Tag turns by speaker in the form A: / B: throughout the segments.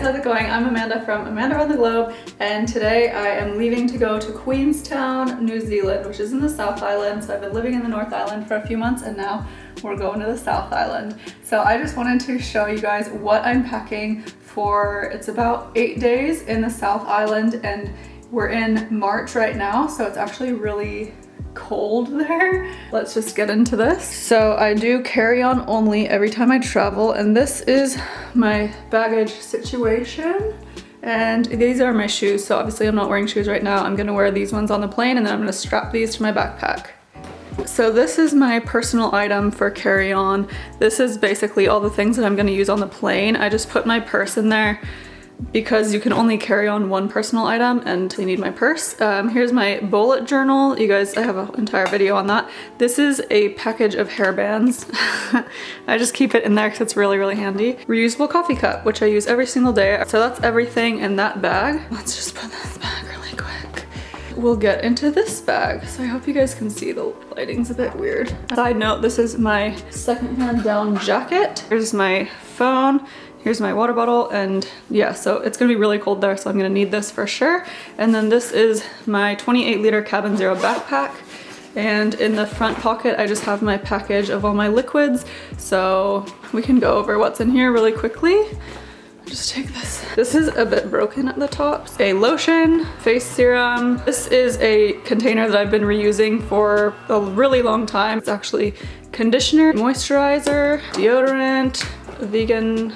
A: how's it going? I'm Amanda from Amanda Around the Globe, and today I am leaving to go to Queenstown, New Zealand, which is in the South Island. So I've been living in the North Island for a few months, and now we're going to the South Island. So I just wanted to show you guys what I'm packing for. It's about 8 days in the South Island, and we're in March right now, so it's actually really cold there. Let's just get into this. So I do carry on only every time I travel, and this is my baggage situation. And these are my shoes. So obviously I'm not wearing shoes right now. I'm gonna wear these ones on the plane, and then I'm gonna strap these to my backpack. So this is my personal item for carry-on. This is basically all the things that I'm gonna use on the plane. I just put my purse in there because you can only carry on one personal item and they need my purse. Here's my bullet journal. You guys, I have an entire video on that. This is a package of hair bands. I just keep it in there because it's really, really handy. Reusable coffee cup, which I use every single day. So that's everything in that bag. Let's just put this bag really quick. We'll get into this bag. So I hope you guys can see, the lighting's a bit weird. Side note, this is my secondhand down jacket. Here's my phone. Here's my water bottle, and yeah, so it's gonna be really cold there, so I'm gonna need this for sure. And then this is my 28-liter Cabin Zero backpack. And in the front pocket, I just have my package of all my liquids. So we can go over what's in here really quickly. Just take this. This is a bit broken at the top. A lotion, face serum. This is a container that I've been reusing for a really long time. It's actually conditioner, moisturizer, deodorant, vegan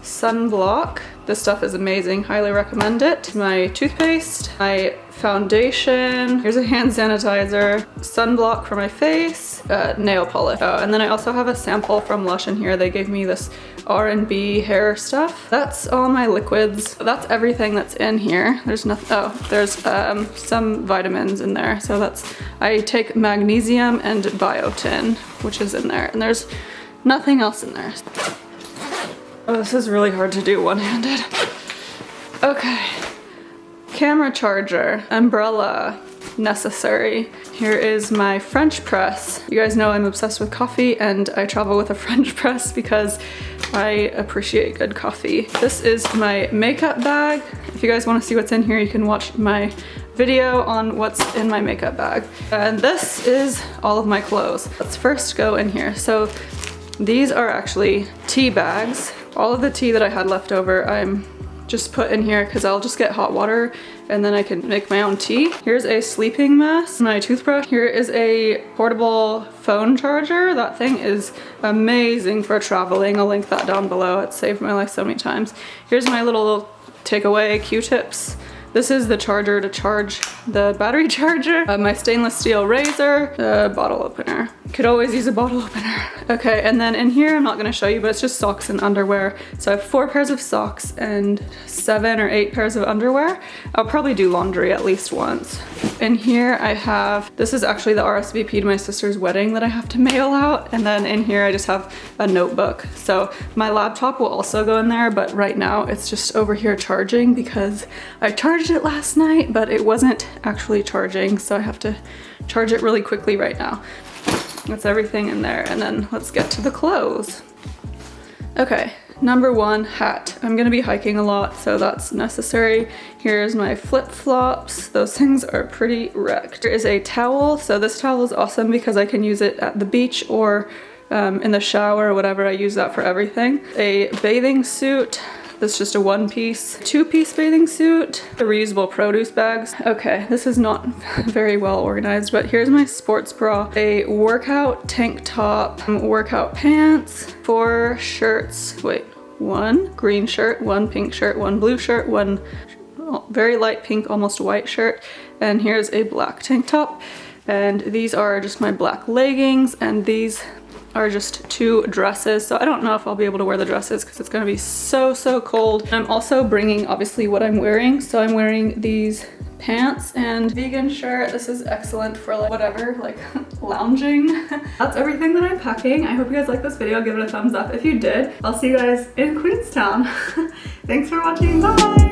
A: sunblock. This stuff is amazing, highly recommend it. My toothpaste, my foundation, here's a hand sanitizer, sunblock for my face, nail polish. Oh, and then I also have a sample from Lush in here. They gave me this R&B hair stuff. That's all my liquids. That's everything that's in here. There's nothing, oh, there's some vitamins in there. So that's, I take magnesium and biotin, which is in there. And there's nothing else in there. Oh, this is really hard to do one-handed. Okay. Camera charger, umbrella, necessary. Here is my French press. You guys know I'm obsessed with coffee, and I travel with a French press because I appreciate good coffee. This is my makeup bag. If you guys want to see what's in here, you can watch my video on what's in my makeup bag. And this is all of my clothes. Let's first go in here. So these are actually tea bags. All of the tea that I had left over, I'm just put in here because I'll just get hot water and then I can make my own tea. Here's a sleeping mask, my toothbrush. Here is a portable phone charger. That thing is amazing for traveling. I'll link that down below. It's saved my life so many times. Here's my little takeaway Q-tips. This is the charger to charge the battery charger. My stainless steel razor, bottle opener. Could always use a bottle opener. Okay, and then in here, I'm not gonna show you, but it's just socks and underwear. So I have 4 pairs of socks and 7 or 8 pairs of underwear. I'll probably do laundry at least once. In here I have, this is actually the RSVP to my sister's wedding that I have to mail out. And then in here I just have a notebook. So my laptop will also go in there, but right now it's just over here charging because I charged it last night, but it wasn't actually charging. So I have to charge it really quickly right now. That's everything in there. And then let's get to the clothes. Okay, number 1, hat. I'm gonna be hiking a lot, so that's necessary. Here's my flip-flops. Those things are pretty wrecked. There is a towel. So this towel is awesome because I can use it at the beach or in the shower or whatever. I use that for everything. A bathing suit. This is just a 1-piece, 2-piece bathing suit. The reusable produce bags. Okay, this is not very well organized, but here's my sports bra. A workout tank top, workout pants, 4 shirts. Wait, 1 green shirt, 1 pink shirt, 1 blue shirt, 1 very light pink, almost white shirt. And here's a black tank top. And these are just my black leggings, and these are just 2 dresses. So I don't know if I'll be able to wear the dresses because it's gonna be so, so cold. I'm also bringing obviously what I'm wearing. So I'm wearing these pants and vegan shirt. This is excellent for like whatever, like lounging. That's everything that I'm packing. I hope you guys liked this video. Give it a thumbs up if you did. I'll see you guys in Queenstown. Thanks for watching, bye.